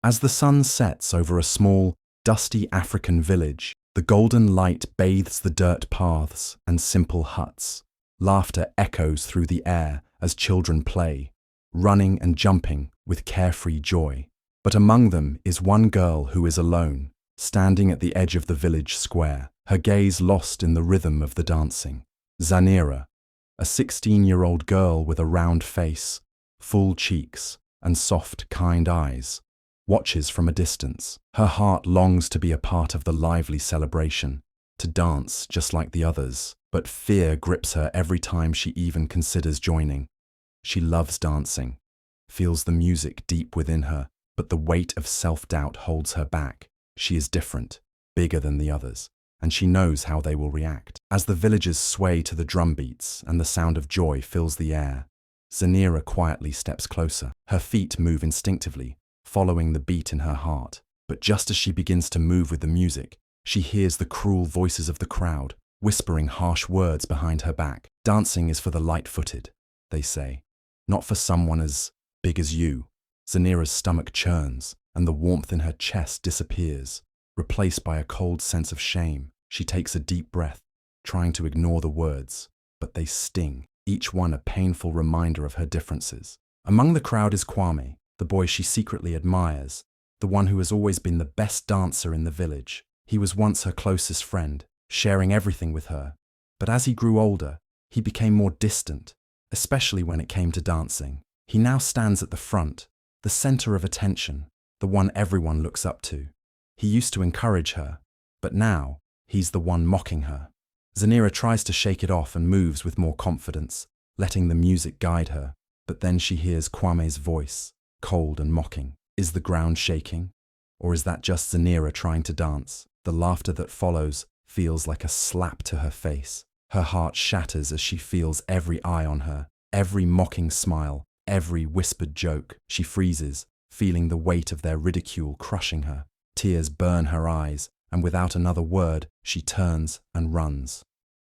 As the sun sets over a small, dusty African village, the golden light bathes the dirt paths and simple huts. Laughter echoes through the air as children play, running and jumping with carefree joy. But among them is one girl who is alone, standing at the edge of the village square, her gaze lost in the rhythm of the dancing. Zanira, a 16-year-old girl with a round face, full cheeks, and soft, kind eyes, watches from a distance. Her heart longs to be a part of the lively celebration, to dance just like the others, but fear grips her every time she even considers joining. She loves dancing, feels the music deep within her, but the weight of self-doubt holds her back. She is different, bigger than the others, and she knows how they will react. As the villagers sway to the drum beats and the sound of joy fills the air, Zanira quietly steps closer. Her feet move instinctively, following the beat in her heart. But just as she begins to move with the music, she hears the cruel voices of the crowd, whispering harsh words behind her back. Dancing is for the light-footed, they say, not for someone as big as you. Zanira's stomach churns, and the warmth in her chest disappears, replaced by a cold sense of shame. She takes a deep breath, trying to ignore the words, but they sting, each one a painful reminder of her differences. Among the crowd is Kwame, the boy she secretly admires, the one who has always been the best dancer in the village. He was once her closest friend, sharing everything with her. But as he grew older, he became more distant, especially when it came to dancing. He now stands at the front, the center of attention, the one everyone looks up to. He used to encourage her, but now he's the one mocking her. Zanira tries to shake it off and moves with more confidence, letting the music guide her. But then she hears Kwame's voice, cold and mocking. Is the ground shaking? Or is that just Zanira trying to dance? The laughter that follows feels like a slap to her face. Her heart shatters as she feels every eye on her, every mocking smile, every whispered joke. She freezes, feeling the weight of their ridicule crushing her. Tears burn her eyes, and without another word, she turns and runs.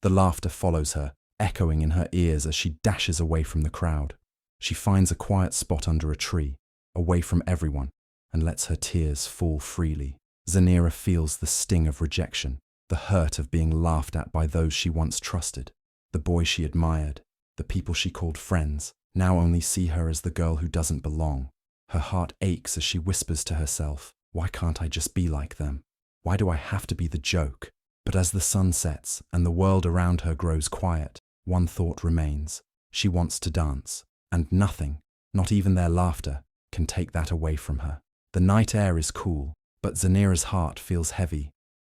The laughter follows her, echoing in her ears as she dashes away from the crowd. She finds a quiet spot under a tree, away from everyone, and lets her tears fall freely. Zanira feels the sting of rejection, the hurt of being laughed at by those she once trusted. The boy she admired, the people she called friends, now only see her as the girl who doesn't belong. Her heart aches as she whispers to herself, why can't I just be like them? Why do I have to be the joke? But as the sun sets and the world around her grows quiet, one thought remains. She wants to dance, and nothing, not even their laughter, can take that away from her. The night air is cool, but Zanira's heart feels heavy,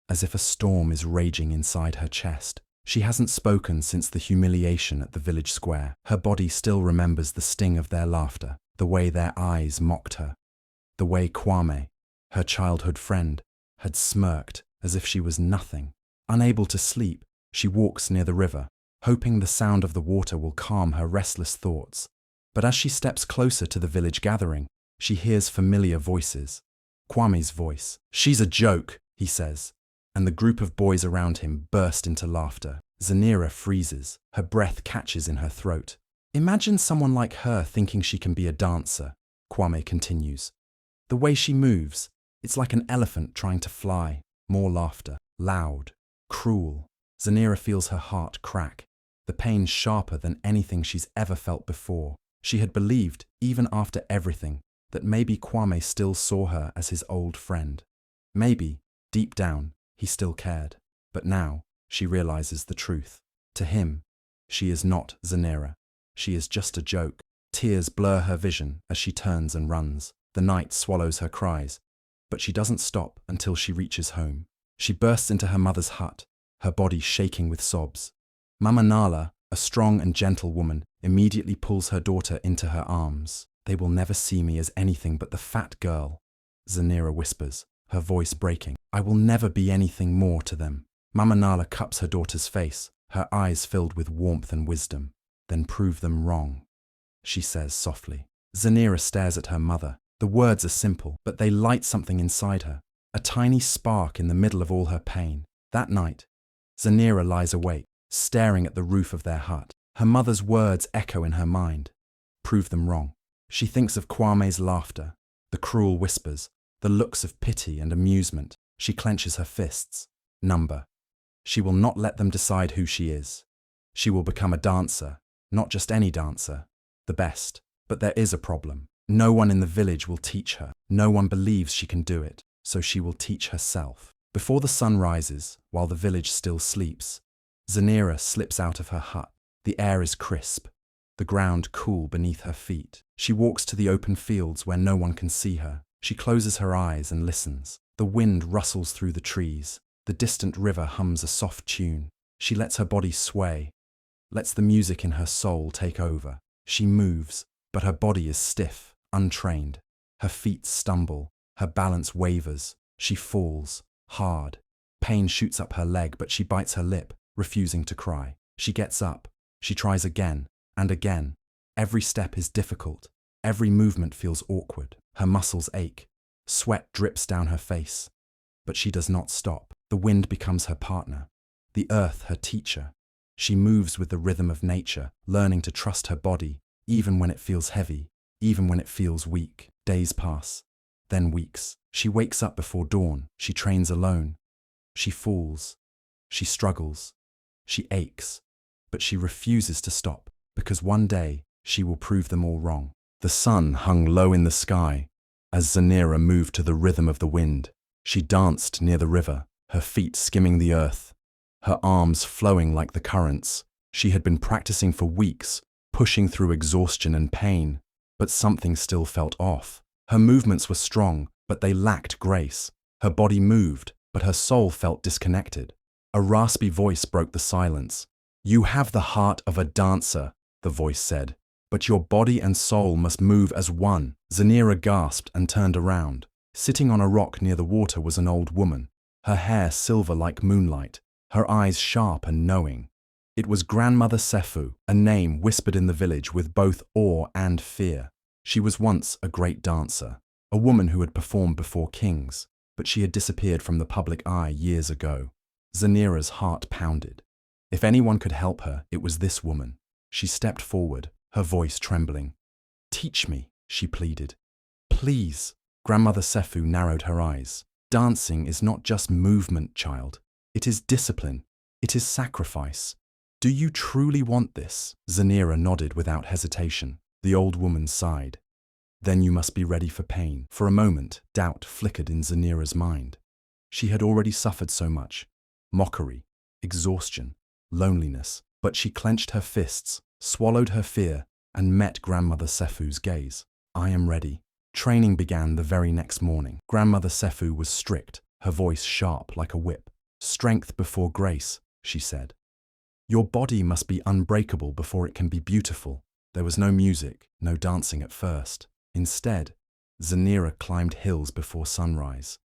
as if a storm is raging inside her chest. She hasn't spoken since the humiliation at the village square. Her body still remembers the sting of their laughter, the way their eyes mocked her, the way Kwame, her childhood friend, had smirked as if she was nothing. Unable to sleep, she walks near the river, hoping the sound of the water will calm her restless thoughts. But as she steps closer to the village gathering, she hears familiar voices. Kwame's voice. She's a joke, he says, and the group of boys around him burst into laughter. Zanira freezes, her breath catches in her throat. Imagine someone like her thinking she can be a dancer, Kwame continues. The way she moves, it's like an elephant trying to fly. More laughter, loud, cruel. Zanira feels her heart crack, the pain sharper than anything she's ever felt before. She had believed, even after everything, that maybe Kwame still saw her as his old friend. Maybe, deep down, he still cared. But now, she realizes the truth. To him, she is not Zanira. She is just a joke. Tears blur her vision as she turns and runs. The night swallows her cries, but she doesn't stop until she reaches home. She bursts into her mother's hut, her body shaking with sobs. Mama Nala, a strong and gentle woman, immediately pulls her daughter into her arms. They will never see me as anything but the fat girl, Zanira whispers, her voice breaking. I will never be anything more to them. Mama Nala cups her daughter's face, her eyes filled with warmth and wisdom. Then prove them wrong, she says softly. Zanira stares at her mother. The words are simple, but they light something inside her, a tiny spark in the middle of all her pain. That night, Zanira lies awake, staring at the roof of their hut. Her mother's words echo in her mind. Prove them wrong. She thinks of Kwame's laughter, the cruel whispers, The looks of pity and amusement. She clenches her fists. Number. She will not let them decide who she is. She will become a dancer, not just any dancer, the best. But there is a problem. No one in the village will teach her. No one believes she can do it, so she will teach herself. Before the sun rises, while the village still sleeps, Zanira slips out of her hut. The air is crisp, the ground cool beneath her feet. She walks to the open fields where no one can see her. She closes her eyes and listens. The wind rustles through the trees. The distant river hums a soft tune. She lets her body sway, lets the music in her soul take over. She moves, but her body is stiff, untrained. Her feet stumble, her balance wavers. She falls, hard. Pain shoots up her leg, but she bites her lip, refusing to cry. She gets up. She tries again and again. Every step is difficult. Every movement feels awkward. Her muscles ache. Sweat drips down her face. But she does not stop. The wind becomes her partner, the earth her teacher. She moves with the rhythm of nature, learning to trust her body, even when it feels heavy, even when it feels weak. Days pass, then weeks. She wakes up before dawn. She trains alone. She falls. She struggles. She aches. But she refuses to stop, because one day she will prove them all wrong. The sun hung low in the sky as Zanira moved to the rhythm of the wind. She danced near the river, her feet skimming the earth, her arms flowing like the currents. She had been practicing for weeks, pushing through exhaustion and pain, but something still felt off. Her movements were strong, but they lacked grace. Her body moved, but her soul felt disconnected. A raspy voice broke the silence. "You have the heart of a dancer," the voice said, "but your body and soul must move as one." Zanira gasped and turned around. Sitting on a rock near the water was an old woman, her hair silver like moonlight, her eyes sharp and knowing. It was Grandmother Sefu, a name whispered in the village with both awe and fear. She was once a great dancer, a woman who had performed before kings, but she had disappeared from the public eye years ago. Zanira's heart pounded. If anyone could help her, it was this woman. She stepped forward, her voice trembling. "Teach me," she pleaded. "Please." Grandmother Sefu narrowed her eyes. "Dancing is not just movement, child. It is discipline. It is sacrifice. Do you truly want this?" Zanira nodded without hesitation. The old woman sighed. "Then you must be ready for pain." For a moment, doubt flickered in Zanira's mind. She had already suffered so much. Mockery, exhaustion, loneliness. But she clenched her fists, swallowed her fear, and met Grandmother Sefu's gaze. "I am ready." Training began the very next morning. Grandmother Sefu was strict, her voice sharp like a whip. "Strength before grace," she said. "Your body must be unbreakable before it can be beautiful." There was no music, no dancing at first. Instead, Zanira climbed hills before sunrise,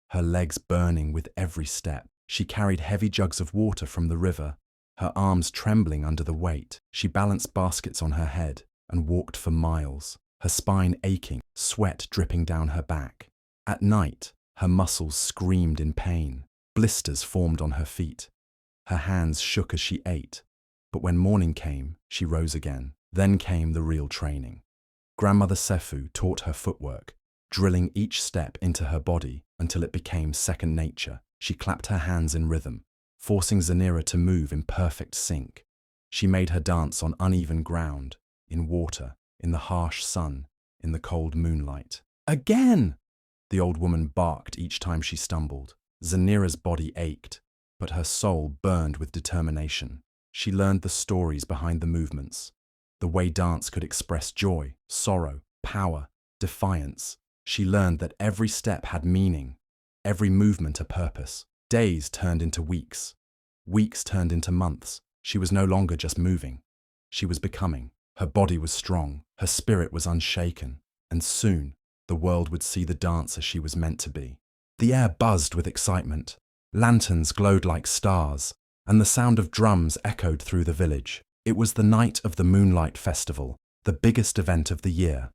her legs burning with every step. She carried heavy jugs of water from the river, her arms trembling under the weight. She balanced baskets on her head and walked for miles, her spine aching, sweat dripping down her back. At night, her muscles screamed in pain. Blisters formed on her feet. Her hands shook as she ate. But when morning came, she rose again. Then came the real training. Grandmother Sefu taught her footwork, drilling each step into her body until it became second nature. She clapped her hands in rhythm, forcing Zanira to move in perfect sync. She made her dance on uneven ground, in water, in the harsh sun, in the cold moonlight. "Again!" the old woman barked each time she stumbled. Zanira's body ached, but her soul burned with determination. She learned the stories behind the movements, the way dance could express joy, sorrow, power, defiance. She learned that every step had meaning, every movement a purpose. Days turned into weeks. Weeks turned into months. She was no longer just moving. She was becoming. Her body was strong. Her spirit was unshaken. And soon, the world would see the dancer she was meant to be. The air buzzed with excitement. Lanterns glowed like stars, and the sound of drums echoed through the village. It was the night of the Moonlight Festival, the biggest event of the year.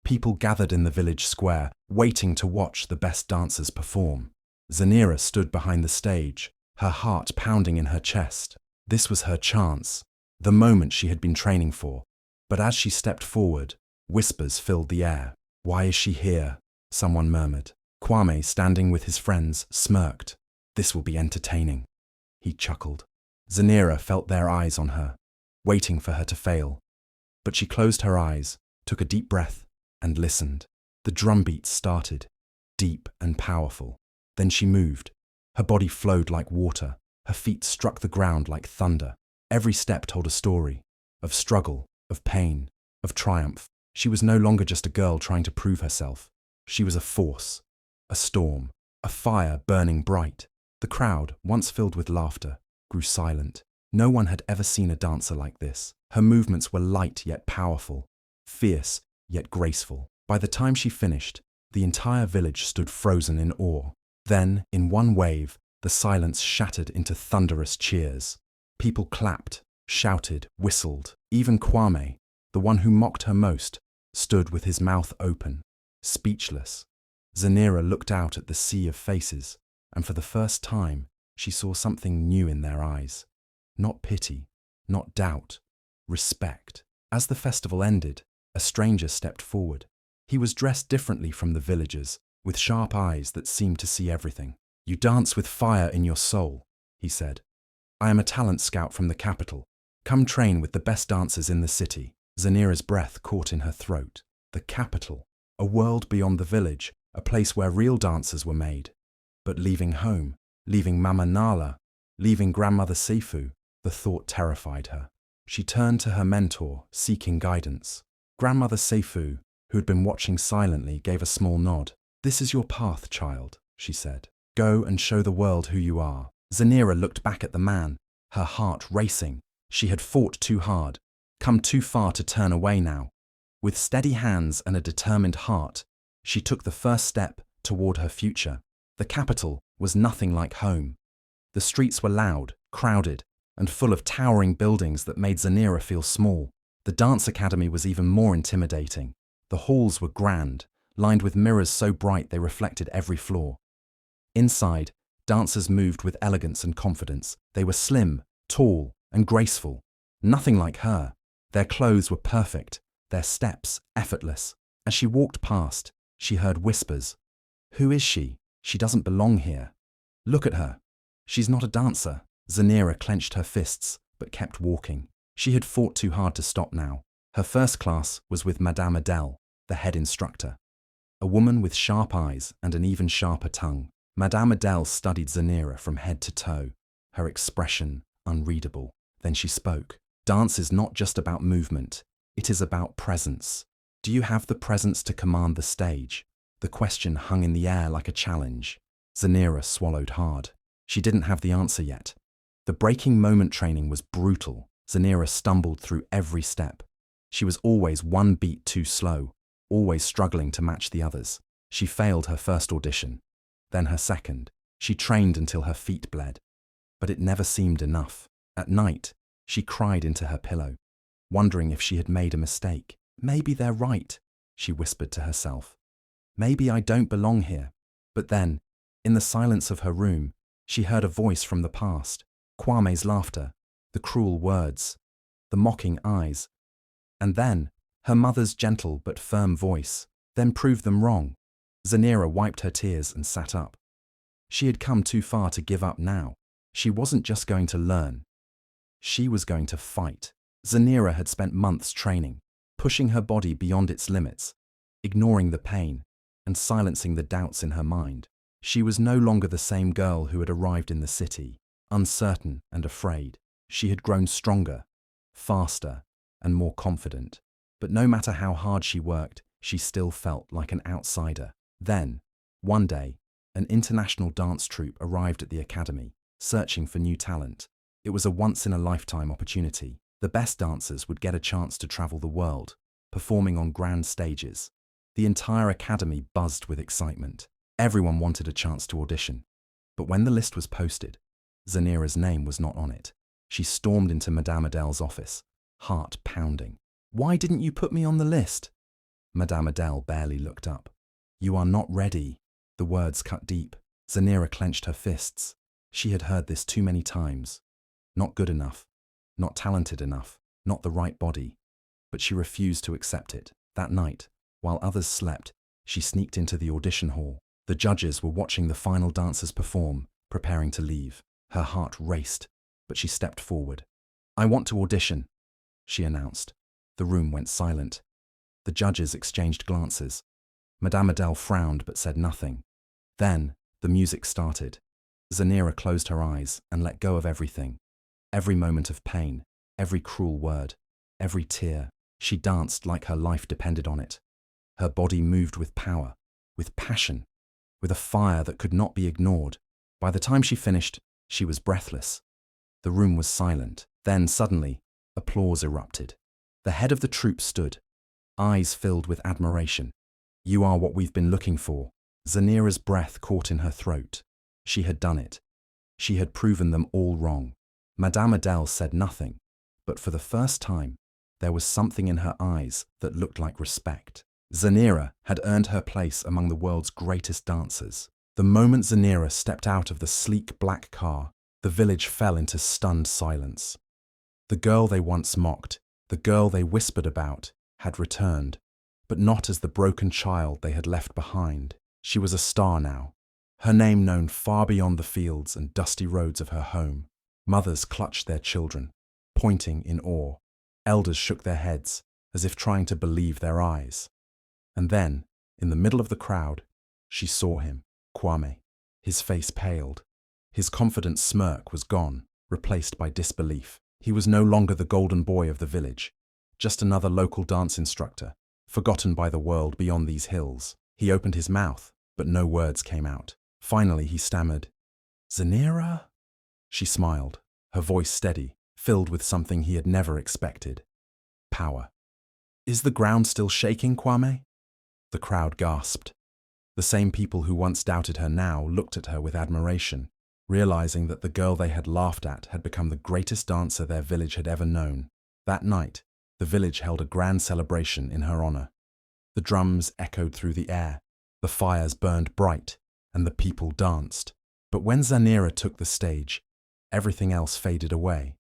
People gathered in the village square, waiting to watch the best dancers perform. Zanira stood behind the stage, her heart pounding in her chest. This was her chance, the moment she had been training for. But as she stepped forward, whispers filled the air. "Why is she here?" someone murmured. Kwame, standing with his friends, smirked. This will be entertaining. He chuckled. Zanira felt their eyes on her, waiting for her to fail. But she closed her eyes, took a deep breath, and listened. The drumbeats started, deep and powerful. Then she moved. Her body flowed like water. Her feet struck the ground like thunder. Every step told a story, of struggle, of pain, of triumph. She was no longer just a girl trying to prove herself. She was a force, a storm, a fire burning bright. The crowd, once filled with laughter, grew silent. No one had ever seen a dancer like this. Her movements were light yet powerful, fierce yet graceful. By the time she finished, the entire village stood frozen in awe. Then, in one wave, the silence shattered into thunderous cheers. People clapped, shouted, whistled. Even Kwame, the one who mocked her most, stood with his mouth open, speechless. Zanira looked out at the sea of faces, and for the first time, she saw something new in their eyes. Not pity, not doubt, respect. As the festival ended, a stranger stepped forward. He was dressed differently from the villagers, with sharp eyes that seemed to see everything. "You dance with fire in your soul," he said. "I am a talent scout from the capital. Come train with the best dancers in the city." Zanira's breath caught in her throat. The capital, a world beyond the village, a place where real dancers were made. But leaving home, leaving Mama Nala, leaving Grandmother Sefu, the thought terrified her. She turned to her mentor, seeking guidance. Grandmother Sefu, who had been watching silently, gave a small nod. "This is your path, child," she said. "Go and show the world who you are." Zanira looked back at the man, her heart racing. She had fought too hard, come too far to turn away now. With steady hands and a determined heart, she took the first step toward her future. The capital was nothing like home. The streets were loud, crowded, and full of towering buildings that made Zanira feel small. The dance academy was even more intimidating. The halls were grand, lined with mirrors so bright they reflected every floor. Inside, dancers moved with elegance and confidence. They were slim, tall, and graceful. Nothing like her. Their clothes were perfect, their steps effortless. As she walked past, she heard whispers. "Who is she? She doesn't belong here. Look at her. She's not a dancer." Zanira clenched her fists, but kept walking. She had fought too hard to stop now. Her first class was with Madame Adele, the head instructor. A woman with sharp eyes and an even sharper tongue. Madame Adele studied Zanira from head to toe, her expression unreadable. Then she spoke. "Dance is not just about movement. It is about presence. Do you have the presence to command the stage?" The question hung in the air like a challenge. Zanira swallowed hard. She didn't have the answer yet. The breaking moment training was brutal. Zanira stumbled through every step. She was always one beat too slow, always struggling to match the others. She failed her first audition, then her second. She trained until her feet bled. But it never seemed enough. At night, she cried into her pillow, wondering if she had made a mistake. "Maybe they're right," she whispered to herself. "Maybe I don't belong here." But then, in the silence of her room, she heard a voice from the past. Kwame's laughter, the cruel words, the mocking eyes. And then, her mother's gentle but firm voice, "Then prove them wrong." Zanira wiped her tears and sat up. She had come too far to give up now. She wasn't just going to learn. She was going to fight. Zanira had spent months training, pushing her body beyond its limits, ignoring the pain, and silencing the doubts in her mind. She was no longer the same girl who had arrived in the city, uncertain and afraid. She had grown stronger, faster, and more confident. But no matter how hard she worked, she still felt like an outsider. Then, one day, an international dance troupe arrived at the academy, searching for new talent. It was a once-in-a-lifetime opportunity. The best dancers would get a chance to travel the world, performing on grand stages. The entire academy buzzed with excitement. Everyone wanted a chance to audition. But when the list was posted, Zanira's name was not on it. She stormed into Madame Adele's office, heart pounding. "Why didn't you put me on the list?" Madame Adele barely looked up. "You are not ready." The words cut deep. Zanira clenched her fists. She had heard this too many times. Not good enough, not talented enough, not the right body. But she refused to accept it. That night, while others slept, she sneaked into the audition hall. The judges were watching the final dancers perform, preparing to leave. Her heart raced, but she stepped forward. "I want to audition," she announced. The room went silent. The judges exchanged glances. Madame Adele frowned but said nothing. Then, the music started. Zanira closed her eyes and let go of everything. Every moment of pain, every cruel word, every tear. She danced like her life depended on it. Her body moved with power, with passion, with a fire that could not be ignored. By the time she finished, she was breathless. The room was silent. Then, suddenly, applause erupted. The head of the troupe stood, eyes filled with admiration. "You are what we've been looking for." Zanira's breath caught in her throat. She had done it. She had proven them all wrong. Madame Adele said nothing, but for the first time, there was something in her eyes that looked like respect. Zanira had earned her place among the world's greatest dancers. The moment Zanira stepped out of the sleek black car, the village fell into stunned silence. The girl they once mocked, the girl they whispered about, had returned, but not as the broken child they had left behind. She was a star now, her name known far beyond the fields and dusty roads of her home. Mothers clutched their children, pointing in awe. Elders shook their heads, as if trying to believe their eyes. And then, in the middle of the crowd, she saw him, Kwame. His face paled. His confident smirk was gone, replaced by disbelief. He was no longer the golden boy of the village, just another local dance instructor, forgotten by the world beyond these hills. He opened his mouth, but no words came out. Finally, he stammered, "Zanira?" She smiled, her voice steady, filled with something he had never expected. Power. "Is the ground still shaking, Kwame?" The crowd gasped. The same people who once doubted her now looked at her with admiration, realizing that the girl they had laughed at had become the greatest dancer their village had ever known. That night, the village held a grand celebration in her honor. The drums echoed through the air, the fires burned bright, and the people danced. But when Zanira took the stage, everything else faded away.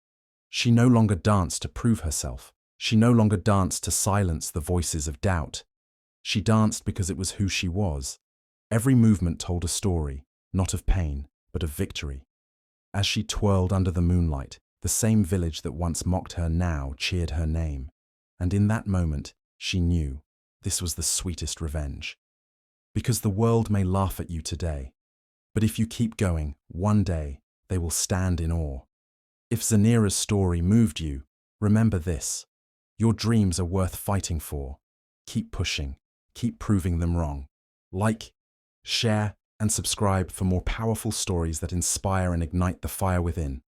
She no longer danced to prove herself. She no longer danced to silence the voices of doubt. She danced because it was who she was. Every movement told a story, not of pain, but of victory. As she twirled under the moonlight, the same village that once mocked her now cheered her name. And in that moment, she knew this was the sweetest revenge. Because the world may laugh at you today, but if you keep going, one day they will stand in awe. If Zanira's story moved you, remember this: your dreams are worth fighting for. Keep pushing, keep proving them wrong. Like, share, and subscribe for more powerful stories that inspire and ignite the fire within.